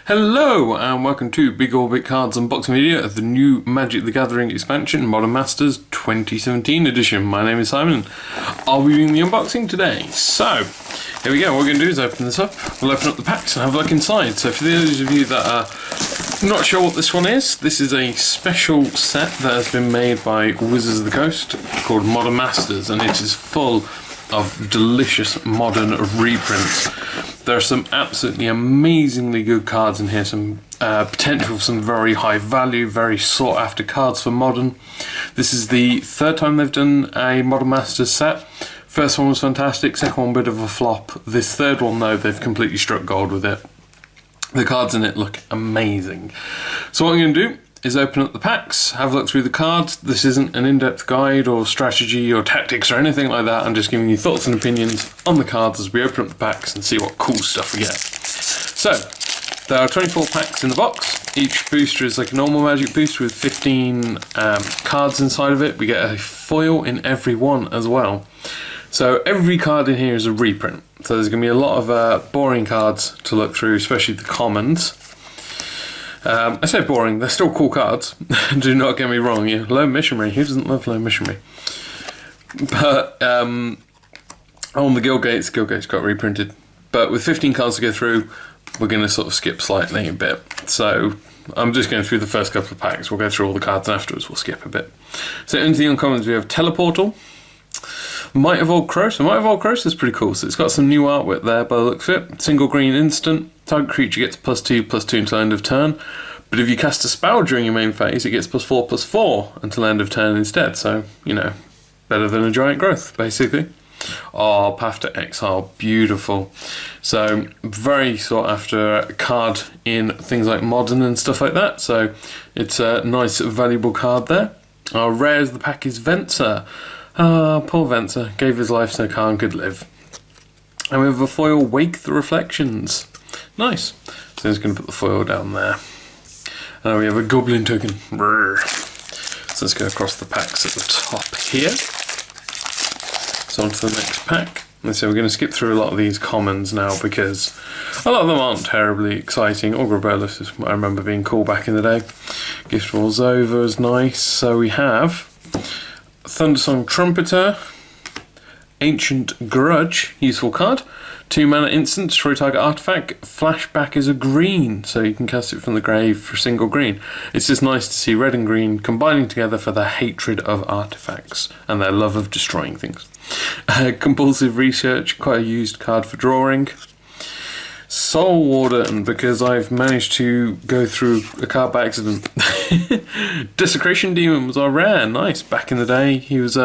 Hello and welcome to Big Orbit Cards unboxing video of the new Magic the Gathering expansion, Modern Masters 2017 edition. My name is Simon. I'll be doing the unboxing today. So, here we go. What we're going to do is open this up. We'll open up the packs and have a look inside. So for those of you that are not sure what this one is, this is a special set that has been made by Wizards of the Coast called Modern Masters, and it is full of delicious modern reprints. There are some absolutely amazingly good cards in here, some potential for some very high value, very sought after cards for Modern. This is the third time they've done a Modern Masters set. First one was fantastic, second one bit of a flop. This third one though, they've completely struck gold with it. The cards in it look amazing. So what I'm going to do is open up the packs, have a look through the cards. This isn't an in-depth guide or strategy or tactics or anything like that. I'm just giving you thoughts and opinions on the cards as we open up the packs and see what cool stuff we get. So, there are 24 packs in the box. Each booster is like a normal Magic booster with 15 cards inside of it. We get a foil in every one as well. So every card in here is a reprint. So there's going to be a lot of boring cards to look through, especially the commons. I say boring, they're still cool cards. Do not get me wrong. Yeah, Lone Missionary, who doesn't love Lone Missionary? But on the Guildgates got reprinted. But with 15 cards to go through, we're going to sort of skip slightly a bit. So I'm just going through the first couple of packs. We'll go through all the cards and afterwards we'll skip a bit. So into the uncommons we have Teleportal, Might of Old Crow. So Might of Old Crow is pretty cool. So it's got some new artwork there by the looks of it. Single green instant. Target creature gets +2/+2 until end of turn. But if you cast a spell during your main phase, it gets +4/+4 until end of turn instead. So, you know, better than a giant growth, basically. Oh, Path to Exile, beautiful. So, very sought after card in things like Modern and stuff like that. So, it's a nice, valuable card there. Our rare as the pack is Venser. Ah, poor Venser. Gave his life so Khan could live. And we have a foil, Wake the Reflections. Nice. So I'm just going to put the foil down there. And we have a Goblin token. Brrr. So let's go across the packs at the top here. So on to the next pack. And so we're going to skip through a lot of these commons now because a lot of them aren't terribly exciting. Augur Bolus is, I remember being cool back in the day. Gift Rolls Over is nice. So we have Thundersong Trumpeter, Ancient Grudge, useful card. 2 mana instant, destroy target artifact. Flashback is a green, so you can cast it from the grave for single green. It's just nice to see red and green combining together for their hatred of artifacts and their love of destroying things. Compulsive Research, quite a used card for drawing. Soul Warden, because I've managed to go through a card by accident. Desecration Demon was our rare, nice. Back in the day, he was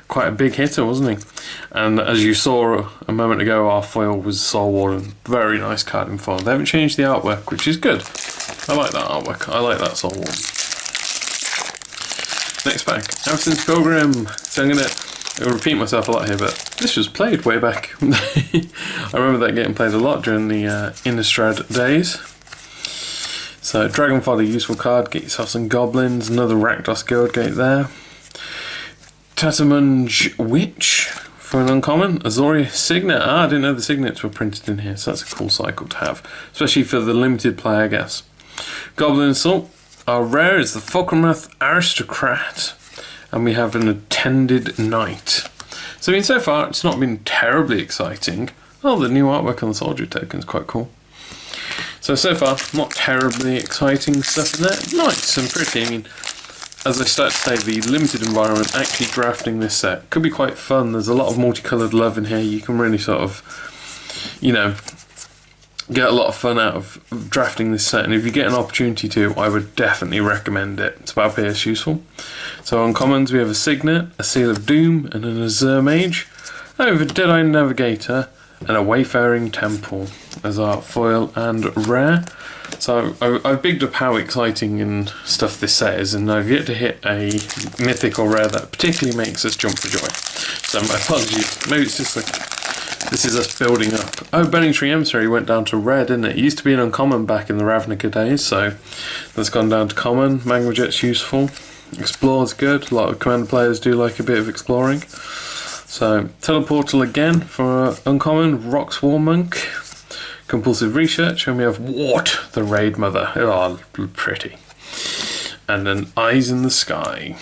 quite a big hitter, wasn't he? And as you saw a moment ago, our foil was Soul Warden. Very nice card in foil. They haven't changed the artwork, which is good. I like that artwork. I like that Soul Warden. Next pack, Absence Pilgrim. So I'll repeat myself a lot here, but this was played way back. I remember that getting played a lot during the Innistrad days. So Dragonfather, useful card, get yourself some goblins, another Rakdos Guildgate there. Tatamung Witch for an uncommon. Azoria Signet, I didn't know the signets were printed in here, so that's a cool cycle to have, especially for the limited play, I guess. Goblin Assault, our rare is the Fulcrumrath Aristocrat. And we have an Attended Knight. So I mean, so far it's not been terribly exciting. Oh, the new artwork on the soldier token is quite cool. So far, not terribly exciting stuff in there. Nice and pretty. I mean, as I start to say, the limited environment, actually drafting this set could be quite fun. There's a lot of multicoloured love in here. You can really sort of, you know, get a lot of fun out of drafting this set, and if you get an opportunity to, I would definitely recommend it. It's about PS useful. So on commons we have a Signet, a Seal of Doom, and an Azure Mage. I have a Deadeye Navigator and a Wayfaring Temple as our foil and rare. So I've bigged up how exciting and stuff this set is, and I've yet to hit a mythic or rare that particularly makes us jump for joy. So my apologies, maybe it's just like this is us building up. Oh, Burning Tree Emissary went down to rare, didn't it? It used to be an uncommon back in the Ravnica days, so that's gone down to common. Magma Jet's useful. Explore's good. A lot of commander players do like a bit of exploring. So, Teleportal again for uncommon. Rock Swarm Monk. Compulsive Research, and we have Wart, the Raid Mother. Oh, pretty. And then Eyes in the Sky.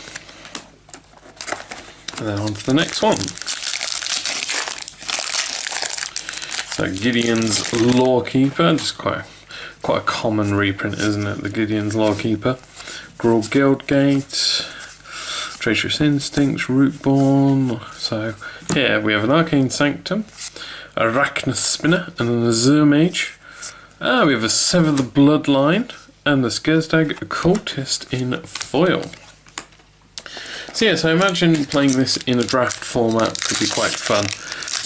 And then on to the next one. So Gideon's Lawkeeper, just quite a common reprint, isn't it? The Gideon's Lawkeeper. Grawl Guildgate, Traitorous Instincts, Rootborn. So here we have an Arcane Sanctum, a Arachna Spinner, and an Azure Mage. We have a Sever the Bloodline, and the Skerstag Occultist in foil. So yeah, so I imagine playing this in a draft format could be quite fun.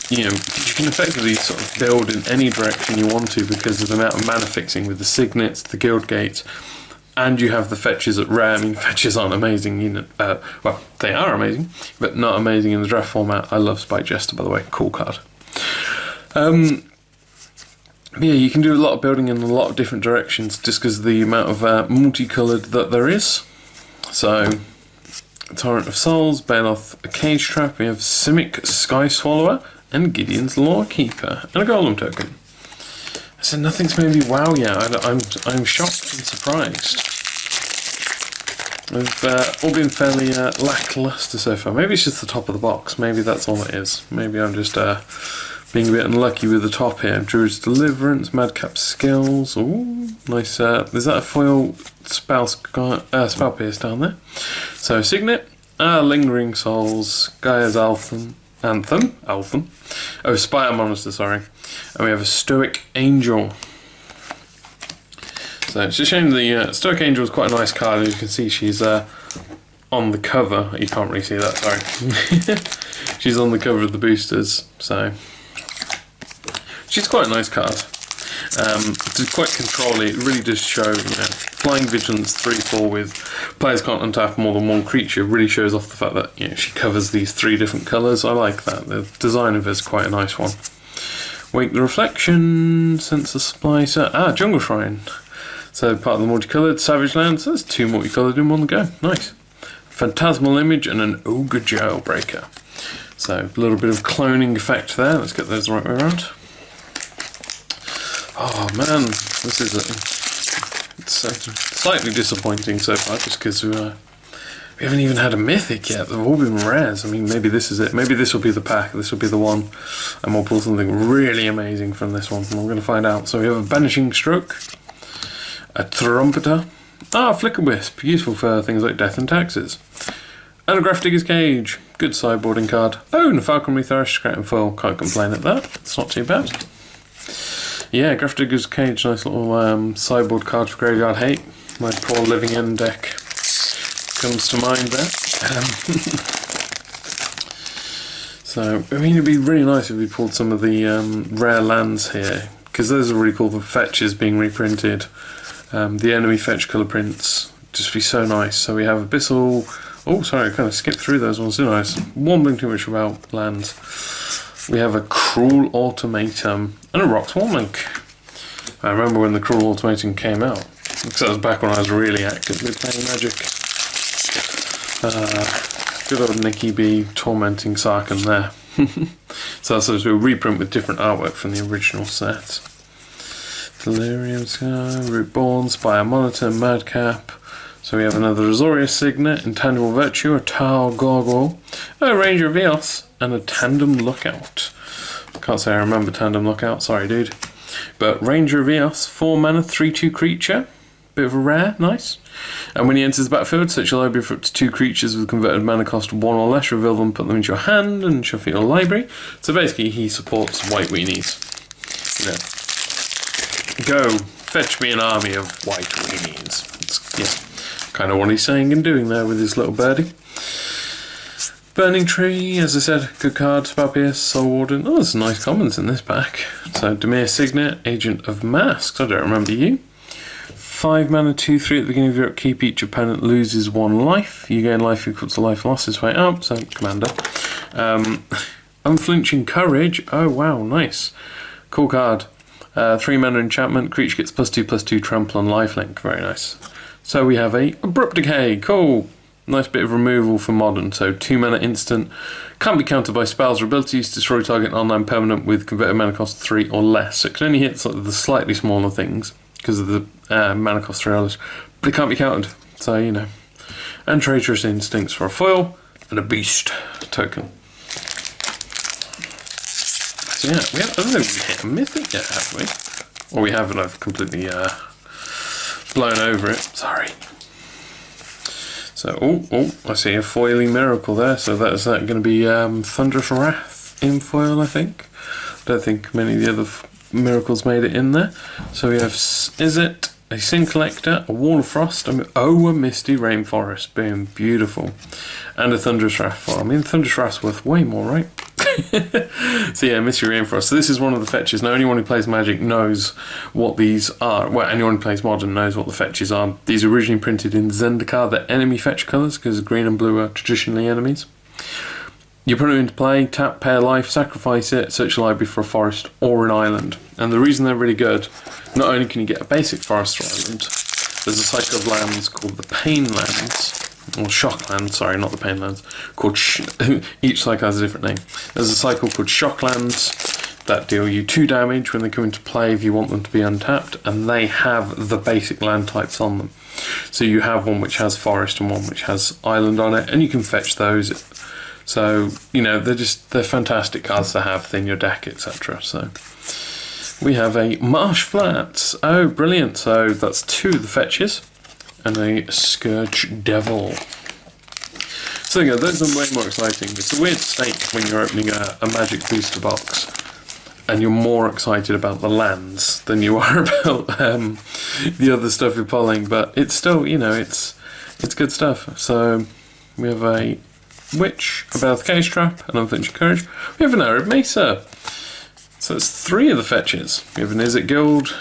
You know, you can effectively sort of build in any direction you want to because of the amount of mana fixing with the Signets, the Guild Gates, and you have the fetches at rare. I mean, fetches aren't amazing, you know, well, they are amazing, but not amazing in the draft format. I love Spike Jester, by the way, cool card. Yeah, you can do a lot of building in a lot of different directions just because of the amount of multicoloured that there is. So, Torrent of Souls, Baloth, a Cage Trap, we have Simic Sky Swallower, and Gideon's Lawkeeper, and a Golem token. So nothing's made me wow yet. I'm shocked and surprised. We've all been fairly lackluster so far. Maybe it's just the top of the box. Maybe that's all it is. Maybe I'm just being a bit unlucky with the top here. Druid's Deliverance, Madcap Skills. Ooh, nice. Is that a foil spell pierce down there? So Signet, Lingering Souls, Gaia's Anthem. Oh, Spire Monitor, sorry. And we have a Stoic Angel. So it's a shame the Stoic Angel is quite a nice card. As you can see, she's on the cover. You can't really see that, sorry. She's on the cover of the boosters, so she's quite a nice card. It's quite controlly. It really does show, you know, Flying Vigilance 3/4 with players can't untap more than one creature really shows off the fact that, you know, she covers these 3 different colours. I like that. The design of it is quite a nice one. Wake the Reflection, Sensor Splicer, Jungle Shrine. So part of the multicoloured Savage Lands. So there's 2 multicoloured in one go. Nice. Phantasmal Image and an Ogre Jailbreaker. So a little bit of cloning effect there. Let's get those the right way around. Oh man, this is it's slightly disappointing so far, just because we haven't even had a mythic yet. They've all been rares. I mean, maybe this is it. Maybe this will be the pack. This will be the one, and we'll pull something really amazing from this one. And we're going to find out. So we have a Banishing Stroke, a Trumpeter, Flicker Wisp, useful for things like death and taxes, and a Grafdigger's Cage. Good sideboarding card. Oh, and a Falconry Thrush, Scrat and Foil. Can't complain at that. It's not too bad. Yeah, Grafdigger's Cage, nice little sideboard card for Graveyard Hate. My poor Living End deck comes to mind there. So, I mean, it'd be really nice if we pulled some of the rare lands here, because those are really cool. The fetches being reprinted, the enemy fetch colour prints, just be so nice. So we have Abyssal. Oh, sorry, I kind of skipped through those ones, didn't I? Wambling too much about lands. We have a Cruel Ultimatum and a Rock Link. I remember when the Cruel Ultimatum came out, because that was back when I was really actively playing Magic. Good old Nicky B tormenting Sarkhan there. So that's a reprint with different artwork from the original set. Delirium Sky, Rootborn, Spire Monitor, Madcap. So we have another Azorius Signet, Intangible Virtue, a Tau Gargoyle, a Ranger of Eos, and a Tandem Lookout. Can't say I remember Tandem Lookout, sorry dude. But Ranger of Eos, 4 mana, 3/2 creature. Bit of a rare, nice. And when he enters the battlefield, search your library for up to 2 creatures with converted mana cost 1 or less, reveal them, put them into your hand, and shuffle your library. So basically he supports white weenies. You know, go fetch me an army of white weenies. It's, kind of what he's saying and doing there with his little birdie. Burning Tree, as I said, good card. Spell Pierce, Soul Warden. Oh, there's some nice commons in this pack. So Demir Signet, Agent of Masks. I don't remember you. 5 mana, 2/3 at the beginning of your upkeep. Each opponent loses 1 life. You gain life equal to life lost this way up. So Commander. Unflinching Courage. Oh wow, nice. Cool card. 3 mana enchantment. Creature gets +2/+2 trample on lifelink. Very nice. So we have a Abrupt Decay. Cool. Nice bit of removal for modern. So 2 mana instant, can't be countered by spells or abilities, destroy target online permanent with converted mana cost 3 or less. So it can only hit sort of the slightly smaller things because of the mana cost 3 or less, but it can't be countered. So, you know. And Traitorous Instincts for a foil, and a Beast token. So yeah, I don't think we've hit a mythic yet, have we? Or we haven't, I've completely blown over it, sorry. So, oh, I see a foiling miracle there, so that's that going to be Thunderous Wrath in foil, I think. I don't think many of the other miracles made it in there. So we have, is it a Sin Collector, a Wall of Frost, a Misty Rainforest, boom, beautiful. And a Thunderous Wrath foil. I mean, Thunderous Wrath's worth way more, right? So yeah, Misty Rainforest. So this is one of the fetches. Now anyone who plays Magic knows what these are. Well, anyone who plays Modern knows what the fetches are. These are originally printed in Zendikar, the enemy fetch colours, because green and blue are traditionally enemies. You put them into play, tap, pay a life, sacrifice it, search your library for a forest or an island. And the reason they're really good, not only can you get a basic forest or island, there's a cycle of lands called the Pain Lands, or Shock Lands, sorry, not the Pain Lands, called each cycle has a different name. There's a cycle called Shock Lands that deal you 2 damage when they come into play if you want them to be untapped, and they have the basic land types on them. So you have one which has forest and one which has island on it, and you can fetch those. So, you know, they're fantastic cards to have in your deck, etc. So we have a Marsh Flats. Oh, brilliant. So that's 2 of the fetches. And a Scourge Devil. So there you go, those are way more exciting. It's a weird state when you're opening a Magic booster box and you're more excited about the lands than you are about the other stuff you're pulling, but it's still, you know, it's good stuff. So we have a Witch, a Bale's Cage Trap, an Unflinching Courage. We have an Arid Mesa. So it's 3 of the fetches. We have an Izzet Guild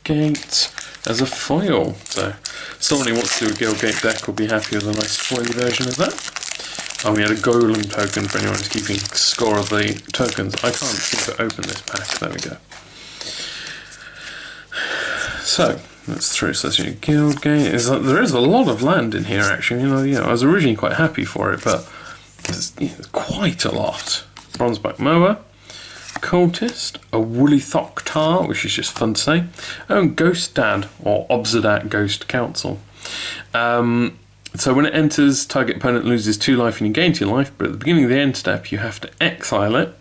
Gate as a foil. So someone who wants to do a Guildgate deck will be happy with a nice foily version of that. Oh, we had a Golem token for anyone who's keeping score of the tokens. I can't seem to open this pack. There we go. So that's through. So that's your Guildgate. There is a lot of land in here, actually. You know, I was originally quite happy for it, but there's quite a lot. Bronzeback Mower, Cultist, a Woolly Thoktar, which is just fun to say, and Ghost Dad, or Obsidat Ghost Council. So when it enters, target opponent loses 2 life and you gain 2 life, but at the beginning of the end step you have to exile it,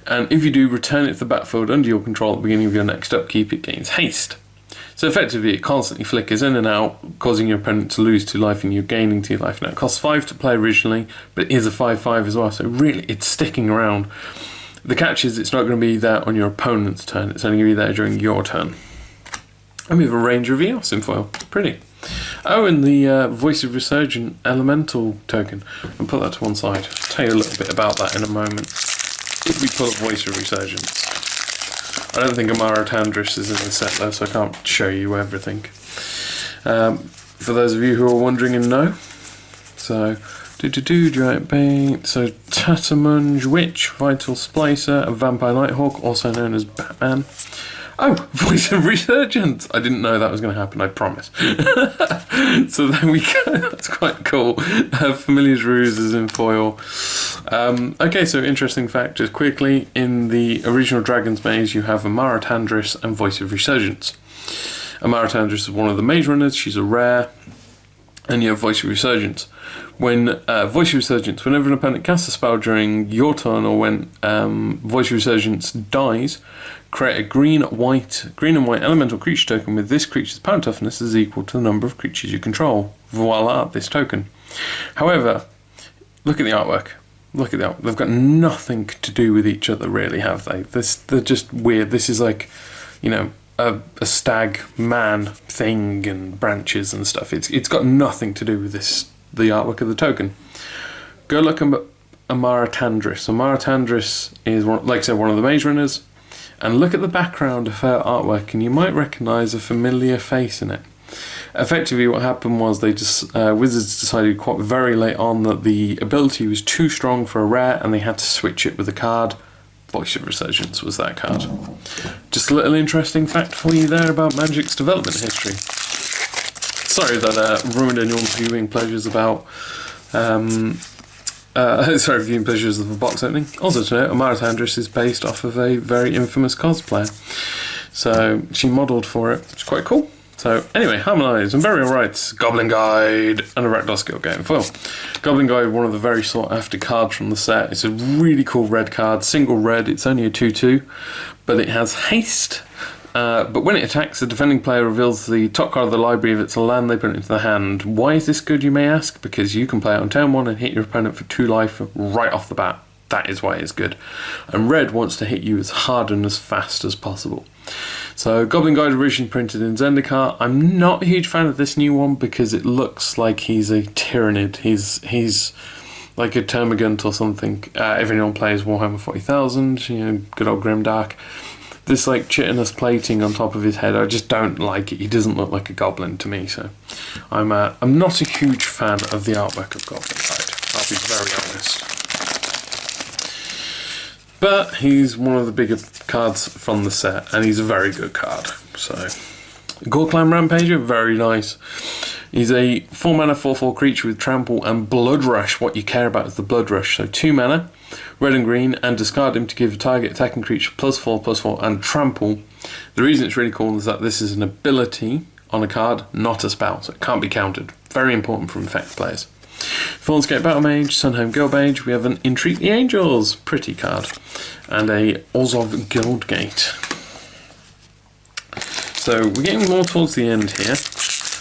and if you do, return it to the battlefield under your control at the beginning of your next upkeep. It gains haste. So effectively it constantly flickers in and out, causing your opponent to lose 2 life and you're gaining 2 life. Now it costs 5 to play originally, but it is a 5/5 as well, so really it's sticking around. The catch is it's not going to be there on your opponent's turn, it's only going to be there during your turn. And we have a Ranger of Eos in foil. Pretty. Oh, and the Voice of Resurgent Elemental token. I'll put that to one side. I'll tell you a little bit about that in a moment. If we pull a Voice of Resurgence. I don't think Amara Tandris is in the set though, so I can't show you everything. For those of you who are wondering and know. So, Giant Bait, so Tatamunge Witch, Vital Splicer, a Vampire Nighthawk, also known as Batman. Oh, Voice of Resurgence! I didn't know that was going to happen, I promise. So there we go, that's quite cool. Familiar's Ruse is in foil. Okay, so interesting fact, just quickly, in the original Dragon's Maze you have Amara Tandris and Voice of Resurgence. Amara Tandris is one of the Mage Runners, she's a rare, and you have Voice of Resurgence. When Voice of Resurgence, whenever an opponent casts a spell during your turn or when Voice of Resurgence dies, create a green and white elemental creature token with this creature's power toughness is equal to the number of creatures you control. Voila, this token. However, look at the artwork. Look at the artwork. They've got nothing to do with each other, really, have they? They're just weird. This is like, you know, a stag man thing and branches and stuff. It's got nothing to do with the artwork of the token. Go look at Amara Tandris. Amara Tandris is, like I said, one of the Mage Runners. And look at the background of her artwork and you might recognise a familiar face in it. Effectively what happened was Wizards decided quite very late on that the ability was too strong for a rare and they had to switch it with a card. Voice of Resurgence was that card. Just a little interesting fact for you there about Magic's development history. sorry that ruined anyone's viewing pleasures about. Sorry, viewing pleasures of a box opening. Also to note, Amara Tandris is based off of a very infamous cosplayer. So she modelled for it, which is quite cool. So anyway, Harmonise and Burial Rites, Goblin Guide, and a Rakdos Skill Game foil. Goblin Guide, one of the very sought after cards from the set. It's a really cool red card, single red, it's only a 2/2, but it has haste. But when it attacks, the defending player reveals the top card of the library. If it's a land, they put it into the hand. Why is this good, you may ask? Because you can play it on turn 1 and hit your opponent for 2 life right off the bat. That is why it's good. And red wants to hit you as hard and as fast as possible. So Goblin Guide originally printed in Zendikar. I'm not a huge fan of this new one because it looks like he's a Tyrannid. He's like a Termagant or something. If anyone plays Warhammer 40,000, you know, good old Grimdark. This like chitinous plating on top of his head, I just don't like it. He doesn't look like a goblin to me, so I'm not a huge fan of the artwork of Goblin Guide. I'll be very honest. But he's one of the bigger cards from the set, and he's a very good card. So, Gore Clan Rampager, very nice. He's a 4 mana 4/4 creature with trample and blood rush. What you care about is the blood rush. So 2 mana, red and green, and discard him to give a target attacking creature +4/+4 and trample. The reason it's really cool is that this is an ability on a card, not a spell, so it can't be countered. Very important for effect players. Thornscape Battle Mage, Sunhome Guild Mage, we have an Entreat the Angels, pretty card, and a Orzhov Guildgate. So we're getting more towards the end here.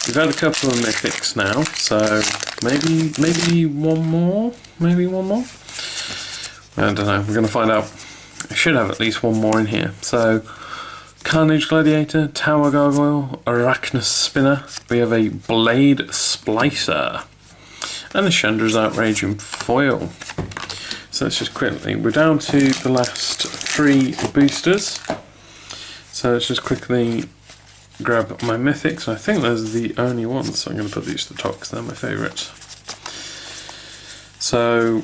We've had a couple of mythics now, so maybe one more? Maybe one more? I don't know, we're going to find out. I should have at least one more in here. So, Carnage Gladiator, Tower Gargoyle, Arachnus Spinner, we have a Blade Splicer, and the Chandra's Outrage in foil. So let's just quickly, we're down to the last 3 boosters. So let's just quickly grab my mythics. I think those are the only ones, so I'm going to put these to the top because they're my favourites. So,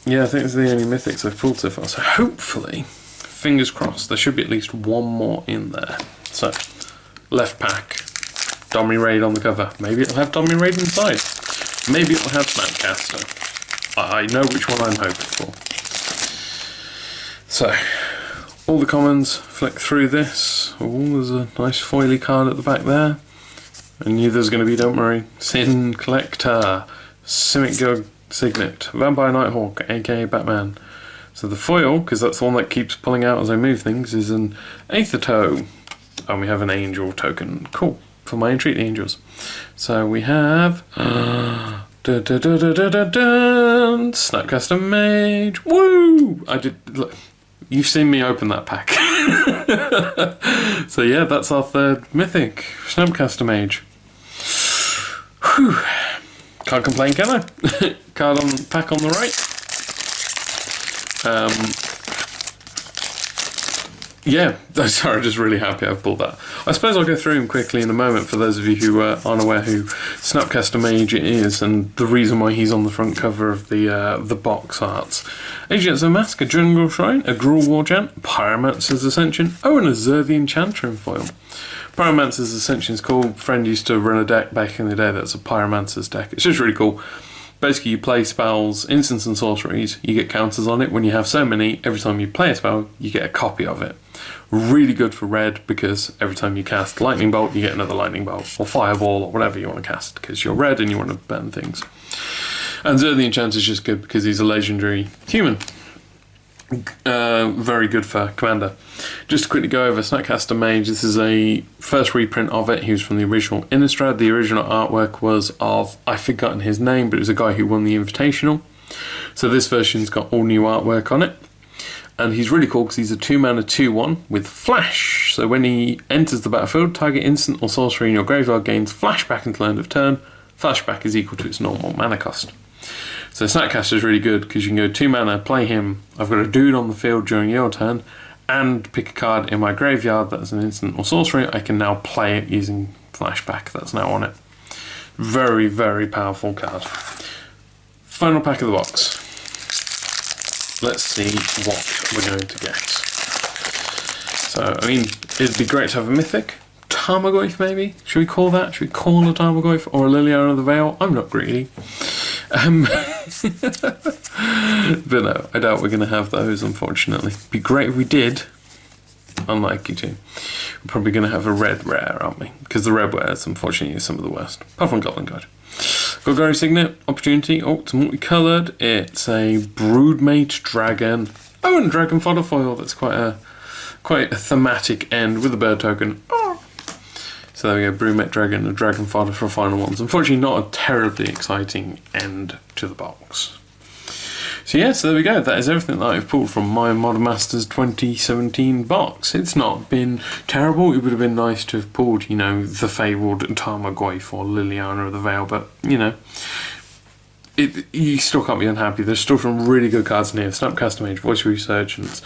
yeah, I think these are the only mythics I've pulled so far. So hopefully, fingers crossed, there should be at least one more in there. So, left pack, Domri Raid on the cover. Maybe it'll have Domri Raid inside. Maybe it'll have Snapcaster. I know which one I'm hoping for. So, all the commons, flick through this. Oh, there's a nice foily card at the back there. I knew there was going to be, don't worry. Sin Collector, Simic Guild Signet, Vampire Nighthawk, aka Batman. So the foil, because that's the one that keeps pulling out as I move things, is an Aethertoe. And we have an angel token. Cool. For my Entreat the Angels. So we have Snapcaster Mage. Woo! Look, you've seen me open that pack. So yeah, that's our 3rd mythic, Snapcaster Mage. Whew. Can't complain, can I? Card on pack on the right. Yeah, sorry, I'm just really happy I've pulled that. I suppose I'll go through them quickly in a moment for those of you who aren't aware who Snapcaster Mage is and the reason why he's on the front cover of the box arts. Agents of Mask, a Jungle Shrine, a Gruul Warchant, Pyromancer's Ascension, oh, and a Xur the Enchanter in foil. Pyromancer's Ascension is cool. Friend used to run a deck back in the day that's a Pyromancer's deck. It's just really cool. Basically, you play spells, instants and sorceries, you get counters on it. When you have so many, every time you play a spell, you get a copy of it. Really good for red, because every time you cast Lightning Bolt, you get another Lightning Bolt, or Fireball, or whatever you want to cast, because you're red and you want to burn things. And Xur the Enchanter is just good because he's a legendary human. Very good for Commander. Just to quickly go over Snapcaster Mage, this is a first reprint of it. He was from the original Innistrad. The original artwork was of, I've forgotten his name, but it was a guy who won the Invitational. So this version's got all new artwork on it. And he's really cool because he's a 2 mana 2/1 with Flash. So when he enters the battlefield, target instant or sorcery in your graveyard gains flashback until end of turn. Flashback is equal to its normal mana cost. So Snapcaster is really good because you can go 2 mana, play him, I've got a dude on the field during your turn, and pick a card in my graveyard that's an instant or sorcery. I can now play it using Flashback that's now on it. Very, very powerful card. Final pack of the box. Let's see what we're going to get. So, I mean, it'd be great to have a mythic, Tarmogoyf, maybe? Should we call that? Should we call a Tarmogoyf or a Liliana of the Veil? I'm not greedy. But no, I doubt we're going to have those, unfortunately. Be great if we did. Unlikely to. We're probably going to have a red rare, aren't we? Because the red rares, unfortunately, are some of the worst. Apart from Goblin Guide. Golgari Signet, Opportunity. Oh, it's multicoloured. It's a Broodmate Dragon. Oh, and Dragon Fodder Foil. That's quite a thematic end with a bird token. Oh. So there we go, Broodmate Dragon and Dragon Fodder for final ones. Unfortunately, not a terribly exciting end to the box. So yeah, so there we go. That is everything that I've pulled from my Modern Masters 2017 box. It's not been terrible. It would have been nice to have pulled, you know, the fabled Tarmogoyf or Liliana of the Veil, but, you know, you still can't be unhappy. There's still some really good cards in here. Snapcaster Mage, Voice Resurgence.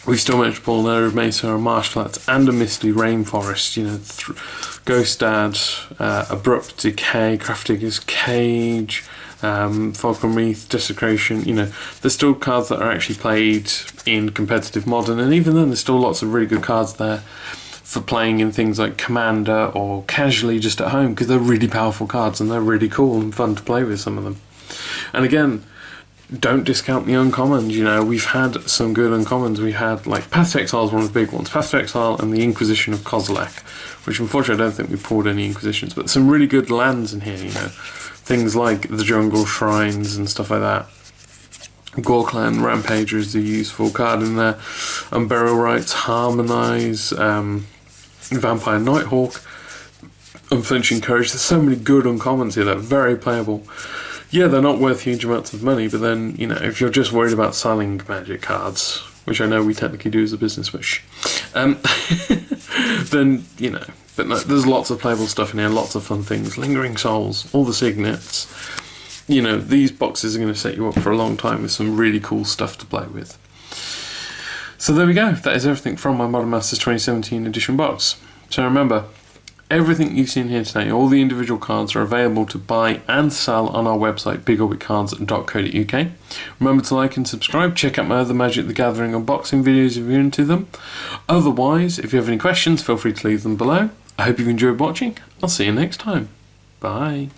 We've still managed to pull an Air of Mesa, a Marsh Flats, and a Misty Rainforest. You know, Ghost Dad, Abrupt Decay, Craftigger's Cage, Falcon Wreath, Desecration. You know, there's still cards that are actually played in competitive Modern, and even then, there's still lots of really good cards there for playing in things like Commander or casually just at home, because they're really powerful cards and they're really cool and fun to play with, some of them. And again, don't discount the uncommons. You know, we've had some good uncommons. We had, like, Path to Exile is one of the big ones. Path to Exile and the Inquisition of Kozilek, which unfortunately I don't think we pulled any Inquisitions, but some really good lands in here, you know. Things like the Jungle Shrines and stuff like that. Gorklan Rampager is a useful card in there. Burial Rites, Harmonize, Vampire Nighthawk, Unflinching Courage. There's so many good uncommons here that are very playable. Yeah, they're not worth huge amounts of money, but then, you know, if you're just worried about selling Magic cards, which I know we technically do as a business wish, then, you know, but no, there's lots of playable stuff in here, lots of fun things. Lingering Souls, all the Signets. You know, these boxes are going to set you up for a long time with some really cool stuff to play with. So there we go. That is everything from my Modern Masters 2017 edition box. So remember, everything you've seen here today, all the individual cards are available to buy and sell on our website, bigorbitcards.co.uk. Remember to like and subscribe. Check out my other Magic the Gathering unboxing videos if you're into them. Otherwise, if you have any questions, feel free to leave them below. I hope you've enjoyed watching. I'll see you next time. Bye.